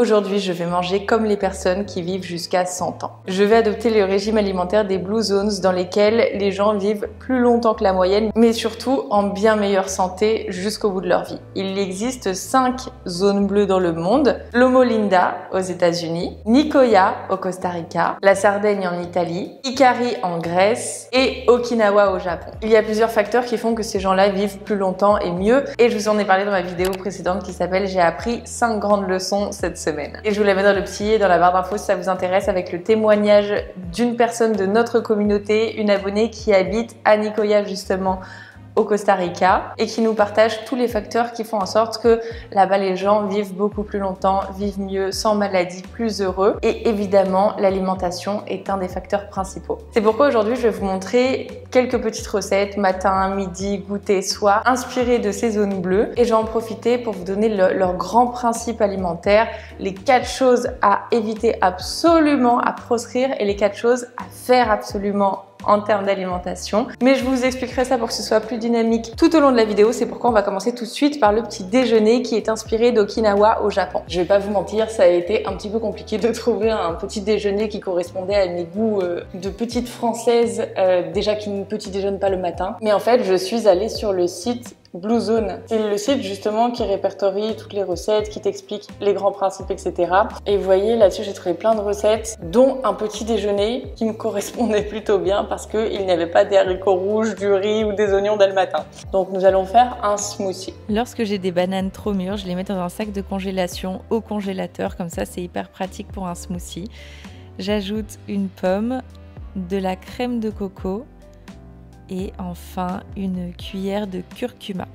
Aujourd'hui, je vais manger comme les personnes qui vivent jusqu'à 100 ans. Je vais adopter le régime alimentaire des Blue Zones dans lesquels les gens vivent plus longtemps que la moyenne, mais surtout en bien meilleure santé jusqu'au bout de leur vie. Il existe 5 zones bleues dans le monde: Loma Linda aux États-Unis, Nicoya au Costa Rica, la Sardaigne en Italie, Ikari en Grèce et Okinawa au Japon. Il y a plusieurs facteurs qui font que ces gens-là vivent plus longtemps et mieux, et je vous en ai parlé dans ma vidéo précédente qui s'appelle « J'ai appris 5 grandes leçons cette semaine ». Et je vous la mets dans le petit et dans la barre d'infos si ça vous intéresse, avec le témoignage d'une personne de notre communauté, une abonnée qui habite à Nicoya justement au Costa Rica et qui nous partage tous les facteurs qui font en sorte que là-bas les gens vivent beaucoup plus longtemps, vivent mieux, sans maladie, plus heureux. Et évidemment, l'alimentation est un des facteurs principaux. C'est pourquoi aujourd'hui je vais vous montrer quelques petites recettes, matin, midi, goûter, soir, inspirées de ces zones bleues. Et je vais en profiter pour vous donner leurs grands principes alimentaires, les 4 choses à éviter absolument, à proscrire, et les 4 choses à faire absolument en termes d'alimentation. Mais je vous expliquerai ça pour que ce soit plus dynamique tout au long de la vidéo. C'est pourquoi on va commencer tout de suite par le petit déjeuner qui est inspiré d'Okinawa au Japon. Je vais pas vous mentir, ça a été un petit peu compliqué de trouver un petit déjeuner qui correspondait à mes goûts de petite française, déjà qui ne petit déjeune pas le matin. Mais en fait, je suis allée sur le site Blue Zone. C'est le site justement qui répertorie toutes les recettes, qui t'explique les grands principes, etc. Et vous voyez, là-dessus, j'ai trouvé plein de recettes, dont un petit déjeuner qui me correspondait plutôt bien parce qu'il n'y avait pas des haricots rouges, du riz ou des oignons dès le matin. Donc nous allons faire un smoothie. Lorsque j'ai des bananes trop mûres, je les mets dans un sac de congélation au congélateur. Comme ça, c'est hyper pratique pour un smoothie. J'ajoute une pomme, de la crème de coco, et enfin une cuillère de curcuma.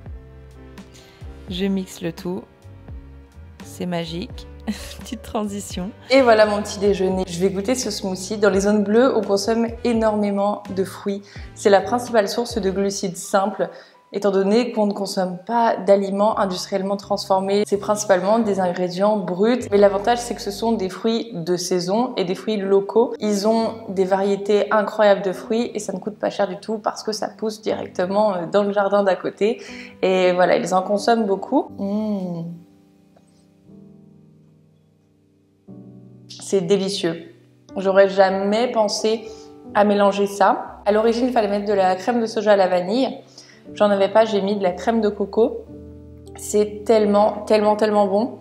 Je mixe le tout, c'est magique. Petite transition. Et voilà mon petit déjeuner. Je vais goûter ce smoothie. Dans les zones bleues, on consomme énormément de fruits. C'est la principale source de glucides simples, étant donné qu'on ne consomme pas d'aliments industriellement transformés. C'est principalement des ingrédients bruts. Mais l'avantage, c'est que ce sont des fruits de saison et des fruits locaux. Ils ont des variétés incroyables de fruits et ça ne coûte pas cher du tout parce que ça pousse directement dans le jardin d'à côté. Et voilà, ils en consomment beaucoup. C'est délicieux. J'aurais jamais pensé à mélanger ça. À l'origine, il fallait mettre de la crème de soja à la vanille. J'en avais pas, j'ai mis de la crème de coco. C'est tellement bon.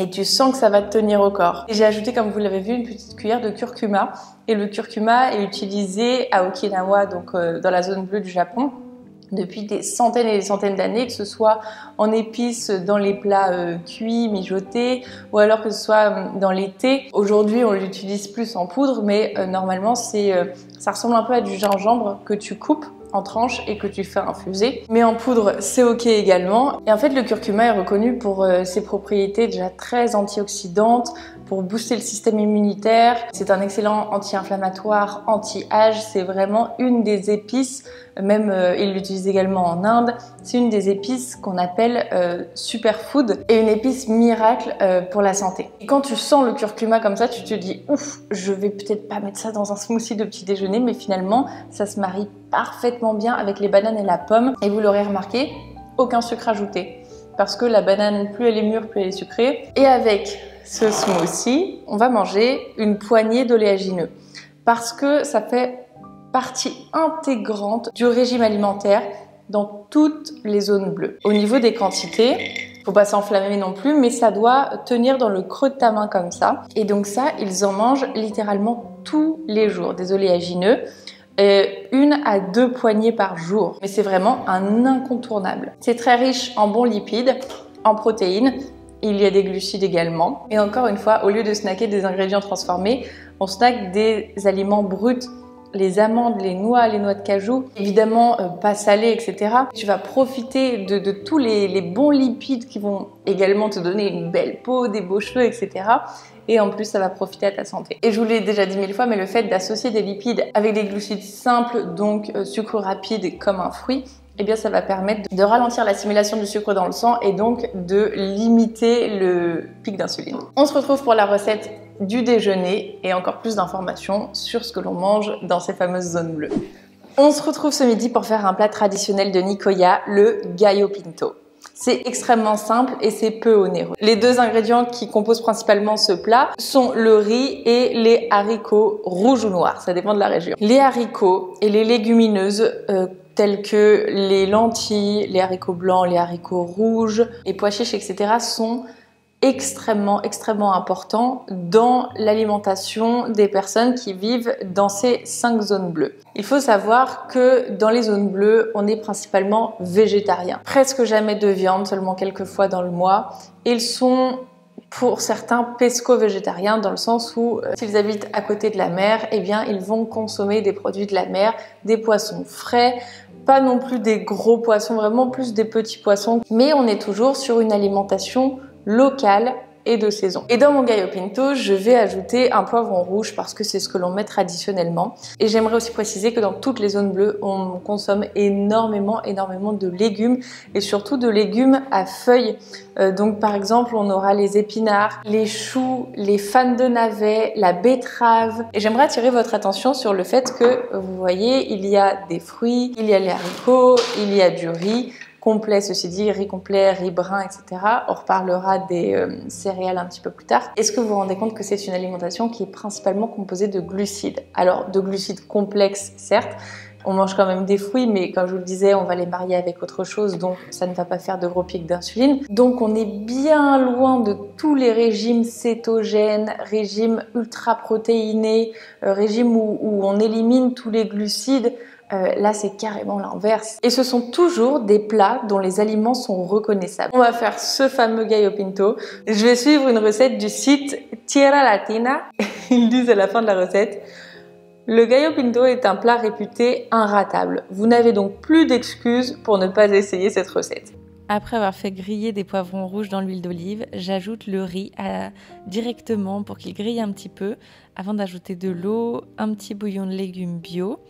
Et tu sens que ça va te tenir au corps. Et j'ai ajouté, comme vous l'avez vu, une petite cuillère de curcuma. Et le curcuma est utilisé à Okinawa, donc dans la zone bleue du Japon, depuis des centaines et des centaines d'années, que ce soit en épices dans les plats cuits, mijotés, ou alors que ce soit dans les thés. Aujourd'hui, on l'utilise plus en poudre, mais normalement, ça ressemble un peu à du gingembre que tu coupes en tranches et que tu fais infuser. Mais en poudre, c'est ok également. Et en fait, le curcuma est reconnu pour ses propriétés déjà très antioxydantes, pour booster le système immunitaire. C'est un excellent anti-inflammatoire, anti-âge. C'est vraiment une des épices, même il l'utilise également en Inde, c'est une des épices qu'on appelle superfood et une épice miracle pour la santé. Et quand tu sens le curcuma comme ça, tu te dis ouf, je vais peut-être pas mettre ça dans un smoothie de petit déjeuner, mais finalement, ça se marie parfaitement bien avec les bananes et la pomme. Et vous l'aurez remarqué, aucun sucre ajouté. Parce que la banane, plus elle est mûre, plus elle est sucrée. Et avec ce smoothie, on va manger une poignée d'oléagineux. Parce que ça fait partie intégrante du régime alimentaire dans toutes les zones bleues. Au niveau des quantités, faut pas s'enflammer non plus, mais ça doit tenir dans le creux de ta main comme ça. Et donc ça, ils en mangent littéralement tous les jours, des oléagineux. 1 à 2 poignées par jour. Mais c'est vraiment un incontournable. C'est très riche en bons lipides, en protéines. Il y a des glucides également. Et encore une fois, au lieu de snacker des ingrédients transformés, on snack des aliments bruts. Les amandes, les noix de cajou, évidemment pas salées, etc. Tu vas profiter de tous les bons lipides qui vont également te donner une belle peau, des beaux cheveux, etc. Et en plus, ça va profiter à ta santé. Et je vous l'ai déjà dit 1000 fois, mais le fait d'associer des lipides avec des glucides simples, donc sucre rapide comme un fruit, eh bien ça va permettre de ralentir l'assimilation du sucre dans le sang et donc de limiter le pic d'insuline. On se retrouve pour la recette du déjeuner et encore plus d'informations sur ce que l'on mange dans ces fameuses zones bleues. On se retrouve ce midi pour faire un plat traditionnel de Nicoya, le gallo pinto. C'est extrêmement simple et c'est peu onéreux. Les deux ingrédients qui composent principalement ce plat sont le riz et les haricots rouges ou noirs, ça dépend de la région. Les haricots et les légumineuses tels que les lentilles, les haricots blancs, les haricots rouges, les pois chiches, etc. sont extrêmement importants dans l'alimentation des personnes qui vivent dans ces 5 zones bleues. Il faut savoir que dans les zones bleues, on est principalement végétarien. Presque jamais de viande, seulement quelques fois dans le mois. Ils sont pour certains pesco-végétariens dans le sens où s'ils habitent à côté de la mer, eh bien ils vont consommer des produits de la mer, des poissons frais, pas non plus des gros poissons, vraiment plus des petits poissons, mais on est toujours sur une alimentation locale et de saison. Et dans mon gallo pinto, je vais ajouter un poivron rouge parce que c'est ce que l'on met traditionnellement. Et j'aimerais aussi préciser que dans toutes les zones bleues, on consomme énormément de légumes et surtout de légumes à feuilles. Donc par exemple, on aura les épinards, les choux, les fans de navets, la betterave. Et j'aimerais attirer votre attention sur le fait que, vous voyez, il y a des fruits, il y a les haricots, il y a du riz. Complet, ceci dit, riz complet, riz brun, etc. On reparlera des céréales un petit peu plus tard. Est-ce que vous vous rendez compte que c'est une alimentation qui est principalement composée de glucides? Alors, de glucides complexes, certes. On mange quand même des fruits, mais comme je vous le disais, on va les marier avec autre chose, donc ça ne va pas faire de gros pics d'insuline. Donc on est bien loin de tous les régimes cétogènes, régimes ultra-protéinés, régimes où on élimine tous les glucides. Là, c'est carrément l'inverse. Et ce sont toujours des plats dont les aliments sont reconnaissables. On va faire ce fameux gallo pinto. Je vais suivre une recette du site Tierra Latina. Ils disent à la fin de la recette: le gallo pinto est un plat réputé inratable. Vous n'avez donc plus d'excuses pour ne pas essayer cette recette. Après avoir fait griller des poivrons rouges dans l'huile d'olive, j'ajoute le riz directement pour qu'il grille un petit peu avant d'ajouter de l'eau, un petit bouillon de légumes bio.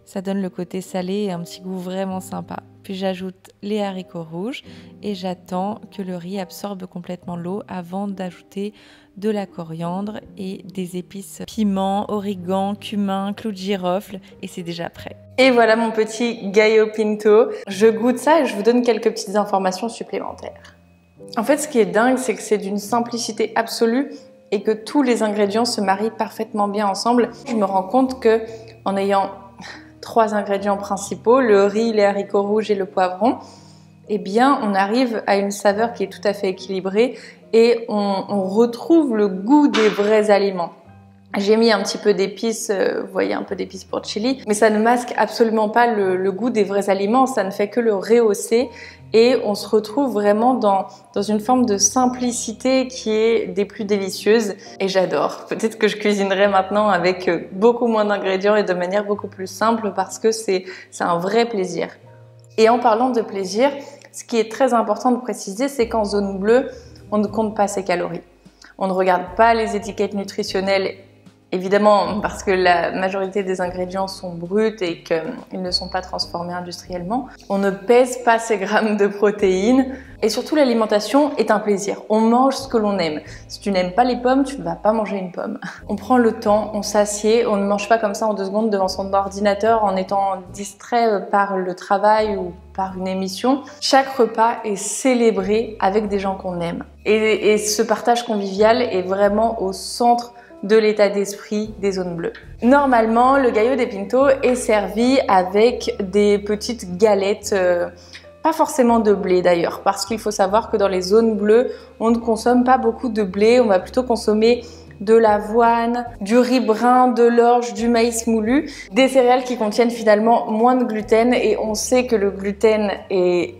Ça donne le côté salé et un petit goût vraiment sympa. Puis j'ajoute les haricots rouges et j'attends que le riz absorbe complètement l'eau avant d'ajouter de la coriandre et des épices piment, origan, cumin, clou de girofle et c'est déjà prêt. Et voilà mon petit gallo pinto. Je goûte ça et je vous donne quelques petites informations supplémentaires. En fait, ce qui est dingue, c'est que c'est d'une simplicité absolue et que tous les ingrédients se marient parfaitement bien ensemble. Je me rends compte que en ayant 3 ingrédients principaux, le riz, les haricots rouges et le poivron, eh bien on arrive à une saveur qui est tout à fait équilibrée et on retrouve le goût des vrais aliments. J'ai mis un petit peu d'épices, vous voyez un peu d'épices pour chili, mais ça ne masque absolument pas le goût des vrais aliments, ça ne fait que le rehausser et on se retrouve vraiment dans une forme de simplicité qui est des plus délicieuses et j'adore. Peut-être que je cuisinerai maintenant avec beaucoup moins d'ingrédients et de manière beaucoup plus simple parce que c'est un vrai plaisir. Et en parlant de plaisir, ce qui est très important de préciser, c'est qu'en zone bleue, on ne compte pas ses calories. On ne regarde pas les étiquettes nutritionnelles, évidemment parce que la majorité des ingrédients sont bruts et qu'ils ne sont pas transformés industriellement. On ne pèse pas ses grammes de protéines et surtout l'alimentation est un plaisir. On mange ce que l'on aime. Si tu n'aimes pas les pommes, tu ne vas pas manger une pomme. On prend le temps, on s'assied, on ne mange pas comme ça en 2 secondes devant son ordinateur en étant distrait par le travail ou par une émission. Chaque repas est célébré avec des gens qu'on aime. Et ce partage convivial est vraiment au centre de l'état d'esprit des zones bleues. Normalement, le gallo de pinto est servi avec des petites galettes, pas forcément de blé d'ailleurs, parce qu'il faut savoir que dans les zones bleues, on ne consomme pas beaucoup de blé, on va plutôt consommer de l'avoine, du riz brun, de l'orge, du maïs moulu, des céréales qui contiennent finalement moins de gluten et on sait que le gluten est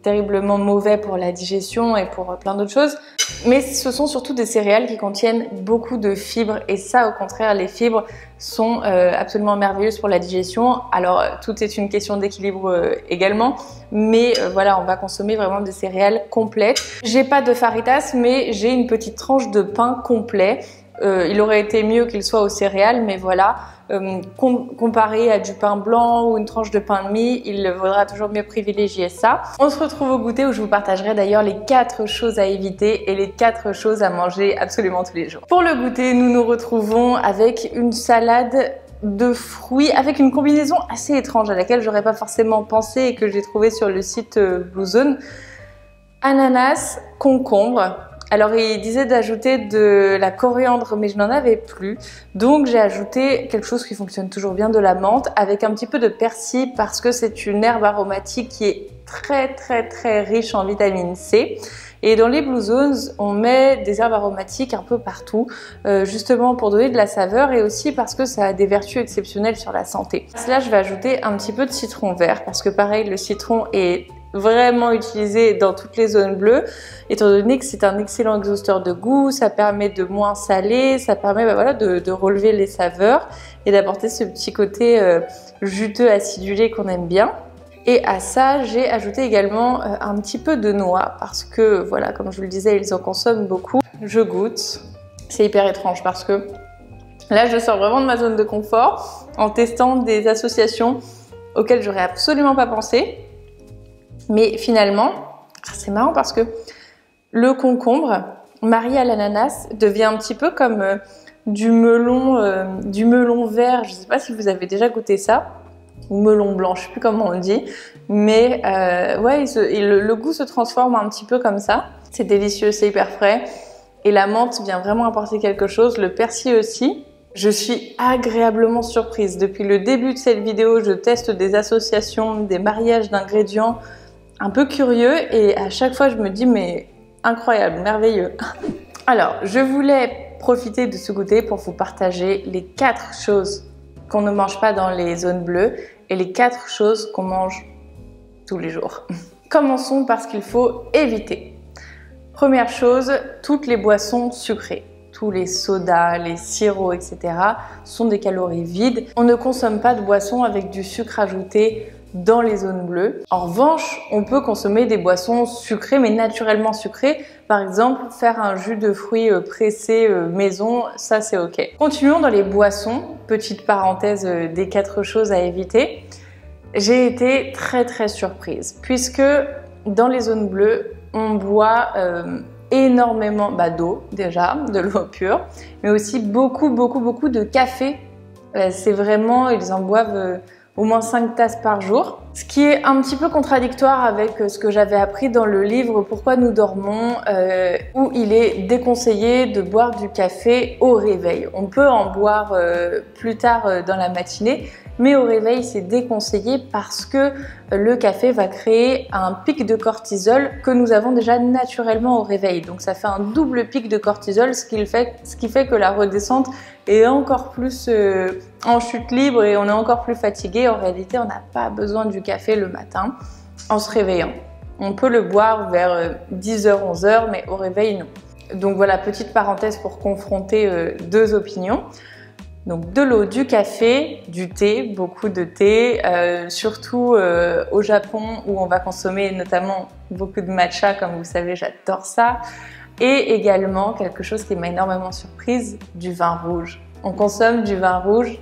terriblement mauvais pour la digestion et pour plein d'autres choses. Mais ce sont surtout des céréales qui contiennent beaucoup de fibres et ça, au contraire, les fibres sont absolument merveilleuses pour la digestion. Alors, tout est une question d'équilibre également, mais voilà, on va consommer vraiment des céréales complètes. J'ai pas de faritas, mais j'ai une petite tranche de pain complet. Il aurait été mieux qu'il soit aux céréales, mais voilà, comparé à du pain blanc ou une tranche de pain de mie, il vaudra toujours mieux privilégier ça. On se retrouve au goûter où je vous partagerai d'ailleurs les 4 choses à éviter et les 4 choses à manger absolument tous les jours. Pour le goûter, nous nous retrouvons avec une salade de fruits avec une combinaison assez étrange à laquelle j'aurais pas forcément pensé et que j'ai trouvé sur le site Blue Zone. Ananas, concombre. Alors il disait d'ajouter de la coriandre, mais je n'en avais plus. Donc j'ai ajouté quelque chose qui fonctionne toujours bien, de la menthe, avec un petit peu de persil parce que c'est une herbe aromatique qui est très riche en vitamine C. Et dans les Blue Zones, on met des herbes aromatiques un peu partout, justement pour donner de la saveur et aussi parce que ça a des vertus exceptionnelles sur la santé. Là, je vais ajouter un petit peu de citron vert parce que pareil, le citron est vraiment utilisé dans toutes les zones bleues, étant donné que c'est un excellent exhausteur de goût, ça permet de moins saler, ça permet voilà, de relever les saveurs et d'apporter ce petit côté juteux, acidulé qu'on aime bien. Et à ça, j'ai ajouté également un petit peu de noix parce que, voilà, comme je vous le disais, ils en consomment beaucoup. Je goûte. C'est hyper étrange parce que là, je sors vraiment de ma zone de confort en testant des associations auxquelles j'aurais absolument pas pensé. Mais finalement, c'est marrant parce que le concombre, marié à l'ananas, devient un petit peu comme du melon vert. Je ne sais pas si vous avez déjà goûté ça. Ou melon blanc, je ne sais plus comment on dit, mais ouais, le goût se transforme un petit peu comme ça. C'est délicieux, c'est hyper frais, et la menthe vient vraiment apporter quelque chose, le persil aussi. Je suis agréablement surprise. Depuis le début de cette vidéo, je teste des associations, des mariages d'ingrédients un peu curieux, et à chaque fois je me dis mais incroyable, merveilleux. Alors, je voulais profiter de ce goûter pour vous partager les 4 choses qu'on ne mange pas dans les zones bleues et les 4 choses qu'on mange tous les jours. Commençons par ce qu'il faut éviter. Première chose, toutes les boissons sucrées. Tous les sodas, les sirops, etc. sont des calories vides. On ne consomme pas de boissons avec du sucre ajouté dans les zones bleues. En revanche, on peut consommer des boissons sucrées, mais naturellement sucrées. Par exemple, faire un jus de fruits pressé maison, ça c'est ok. Continuons dans les boissons. Petite parenthèse des 4 choses à éviter. J'ai été très surprise puisque dans les zones bleues, on boit énormément d'eau déjà, de l'eau pure, mais aussi beaucoup de café. C'est vraiment, ils en boivent au moins 5 tasses par jour. Ce qui est un petit peu contradictoire avec ce que j'avais appris dans le livre Pourquoi nous dormons, où il est déconseillé de boire du café au réveil. On peut en boire plus tard dans la matinée, mais au réveil c'est déconseillé parce que le café va créer un pic de cortisol que nous avons déjà naturellement au réveil. Donc ça fait un double pic de cortisol, ce qui fait que la redescente est encore plus en chute libre et on est encore plus fatigué. En réalité, on n'a pas besoin du café le matin en se réveillant. On peut le boire vers 10h, 11h, mais au réveil, non. Donc voilà, petite parenthèse pour confronter 2 opinions. Donc de l'eau, du café, du thé, beaucoup de thé, surtout au Japon où on va consommer notamment beaucoup de matcha, comme vous savez, j'adore ça. Et également, quelque chose qui m'a énormément surprise, du vin rouge. On consomme du vin rouge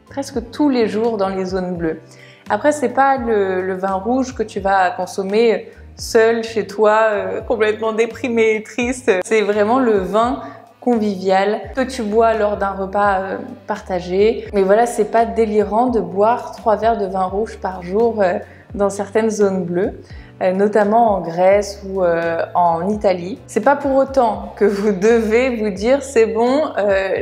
presque tous les jours dans les zones bleues. Après, c'est pas le vin rouge que tu vas consommer seul chez toi, complètement déprimé et triste. C'est vraiment le vin convivial que tu bois lors d'un repas partagé. Mais voilà, c'est pas délirant de boire 3 verres de vin rouge par jour dans certaines zones bleues, notamment en Grèce ou en Italie. C'est pas pour autant que vous devez vous dire c'est bon,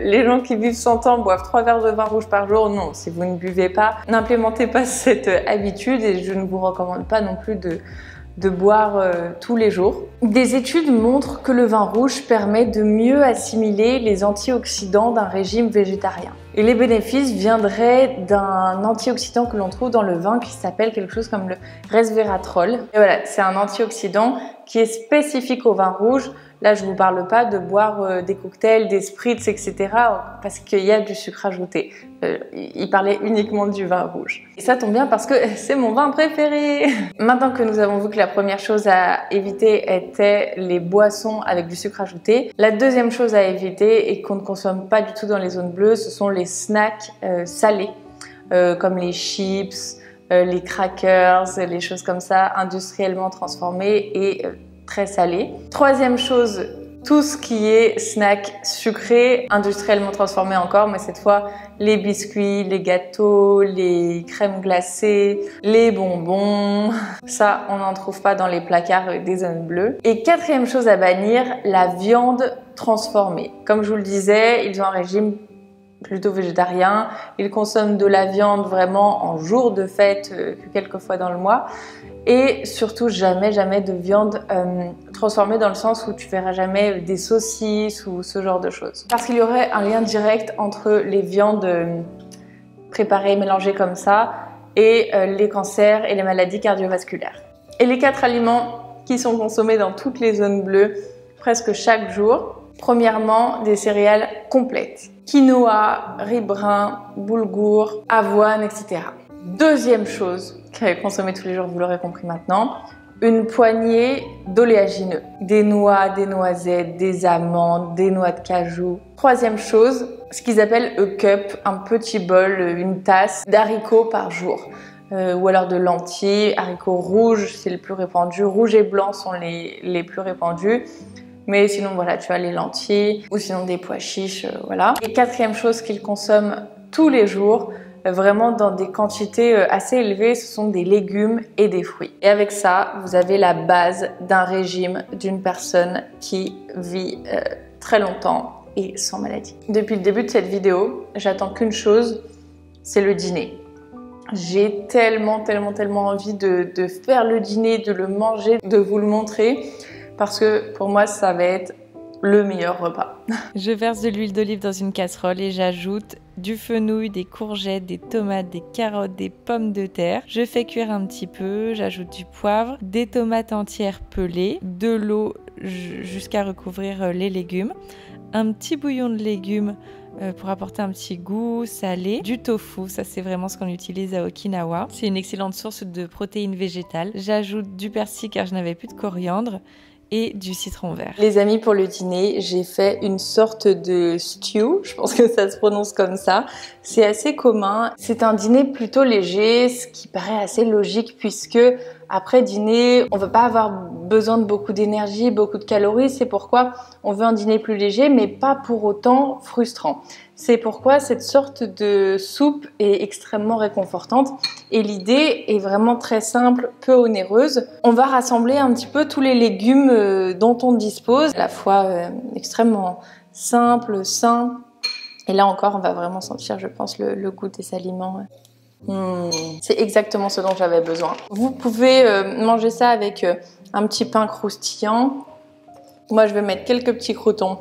les gens qui vivent 100 ans boivent 3 verres de vin rouge par jour. Non, si vous ne buvez pas, n'implémentez pas cette habitude et je ne vous recommande pas non plus de boire tous les jours. Des études montrent que le vin rouge permet de mieux assimiler les antioxydants d'un régime végétarien. Et les bénéfices viendraient d'un antioxydant que l'on trouve dans le vin qui s'appelle quelque chose comme le resveratrol. Et voilà, c'est un antioxydant qui est spécifique au vin rouge. Là, je vous parle pas de boire des cocktails, des spritz, etc. parce qu'il y a du sucre ajouté. Il parlait uniquement du vin rouge. Et ça tombe bien parce que c'est mon vin préféré. Maintenant que nous avons vu que la première chose à éviter était les boissons avec du sucre ajouté, la deuxième chose à éviter et qu'on ne consomme pas du tout dans les zones bleues, ce sont les snacks salés, comme les chips, les crackers, les choses comme ça, industriellement transformées et très salé. Troisième chose tout ce qui est snack sucré, industriellement transformé encore, mais cette fois les biscuits, les gâteaux, les crèmes glacées, les bonbons. Ça, on n'en trouve pas dans les placards des zones bleues. Et quatrième chose à bannir, la viande transformée. Comme je vous le disais, ils ont un régime plutôt végétarien. Ils consomment de la viande vraiment en jour de fête, que quelques fois dans le mois. Et surtout jamais de viande transformée dans le sens où tu verras jamais des saucisses ou ce genre de choses. Parce qu'il y aurait un lien direct entre les viandes préparées, mélangées comme ça et les cancers et les maladies cardiovasculaires. Et les 4 aliments qui sont consommés dans toutes les zones bleues presque chaque jour. Premièrement, des céréales complètes. Quinoa, riz brun, boulgour, avoine, etc. Deuxième chose qui est consommée tous les jours, vous l'aurez compris maintenant, une poignée d'oléagineux. Des noix, des noisettes, des amandes, des noix de cajou. Troisième chose, ce qu'ils appellent a cup, un petit bol, une tasse d'haricots par jour. Ou alors de lentilles, haricots rouges, c'est le plus répandu. Rouge et blanc sont les plus répandus. Mais sinon, voilà, tu as les lentilles ou sinon des pois chiches, voilà. Et quatrième chose qu'ils consomment tous les jours, vraiment dans des quantités assez élevées, ce sont des légumes et des fruits. Et avec ça, vous avez la base d'un régime d'une personne qui vit très longtemps et sans maladie. Depuis le début de cette vidéo, j'attends qu'une chose, c'est le dîner. J'ai tellement envie de faire le dîner, de le manger, de vous le montrer, parce que pour moi, ça va être le meilleur repas. Je verse de l'huile d'olive dans une casserole et j'ajoute du fenouil, des courgettes, des tomates, des carottes, des pommes de terre. Je fais cuire un petit peu, j'ajoute du poivre, des tomates entières pelées, de l'eau jusqu'à recouvrir les légumes, un petit bouillon de légumes pour apporter un petit goût salé, du tofu, ça c'est vraiment ce qu'on utilise à Okinawa. C'est une excellente source de protéines végétales. J'ajoute du persil car je n'avais plus de coriandre et du citron vert. Les amis, pour le dîner, j'ai fait une sorte de stew, je pense que ça se prononce comme ça. C'est assez commun. C'est un dîner plutôt léger, ce qui paraît assez logique puisque après dîner, on va pas avoir besoin de beaucoup d'énergie, beaucoup de calories. C'est pourquoi on veut un dîner plus léger, mais pas pour autant frustrant. C'est pourquoi cette sorte de soupe est extrêmement réconfortante. Et l'idée est vraiment très simple, peu onéreuse. On va rassembler un petit peu tous les légumes dont on dispose, à la fois extrêmement simple, sain. Et là encore, on va vraiment sentir, je pense, le goût des aliments. C'est exactement ce dont j'avais besoin. Vous pouvez manger ça avec un petit pain croustillant. Moi, je vais mettre quelques petits croûtons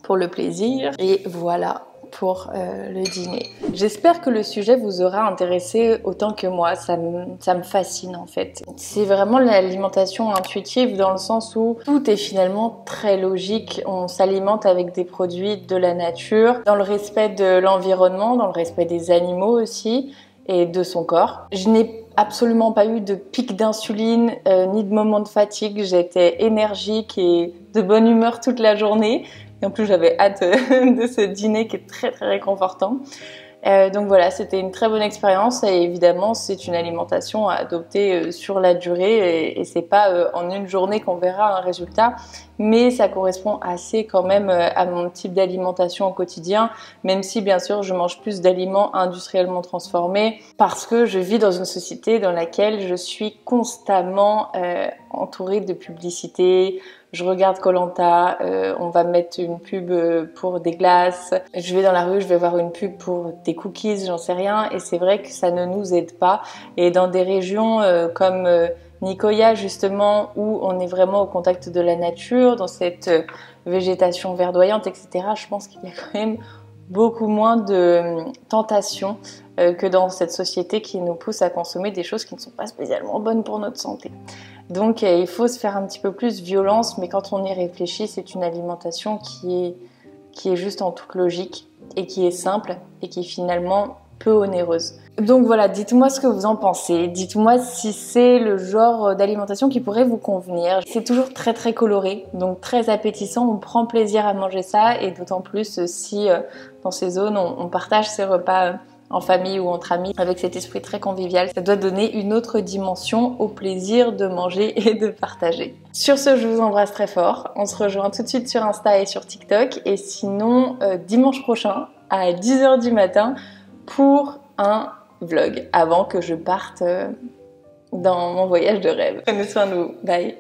pour le plaisir. Et voilà pour le dîner. J'espère que le sujet vous aura intéressé autant que moi. Ça me fascine en fait. C'est vraiment l'alimentation intuitive dans le sens où tout est finalement très logique. On s'alimente avec des produits de la nature, dans le respect de l'environnement, dans le respect des animaux aussi et de son corps. Je n'ai absolument pas eu de pic d'insuline ni de moment de fatigue. J'étais énergique et de bonne humeur toute la journée. Et en plus, j'avais hâte de ce dîner qui est très réconfortant. Donc voilà, c'était une très bonne expérience et évidemment, c'est une alimentation à adopter sur la durée et c'est pas en une journée qu'on verra un résultat, mais ça correspond assez quand même à mon type d'alimentation au quotidien, même si bien sûr, je mange plus d'aliments industriellement transformés parce que je vis dans une société dans laquelle je suis constamment entourée de publicités. Je regarde Koh-Lanta, on va mettre une pub pour des glaces. Je vais dans la rue, je vais voir une pub pour des cookies, j'en sais rien. Et c'est vrai que ça ne nous aide pas. Et dans des régions comme Nicoya, justement, où on est vraiment au contact de la nature, dans cette végétation verdoyante, etc., je pense qu'il y a quand même beaucoup moins de tentations que dans cette société qui nous pousse à consommer des choses qui ne sont pas spécialement bonnes pour notre santé. Donc il faut se faire un petit peu plus violence, mais quand on y réfléchit, c'est une alimentation qui est juste en toute logique et qui est simple et qui est finalement peu onéreuse. Donc voilà, dites-moi ce que vous en pensez, dites-moi si c'est le genre d'alimentation qui pourrait vous convenir. C'est toujours très coloré, donc très appétissant, on prend plaisir à manger ça et d'autant plus si dans ces zones on partage ces repas en famille ou entre amis, avec cet esprit très convivial. Ça doit donner une autre dimension au plaisir de manger et de partager. Sur ce, je vous embrasse très fort. On se rejoint tout de suite sur Insta et sur TikTok. Et sinon, dimanche prochain, à 10h du matin, pour un vlog, avant que je parte dans mon voyage de rêve. Prenez soin de vous. Bye.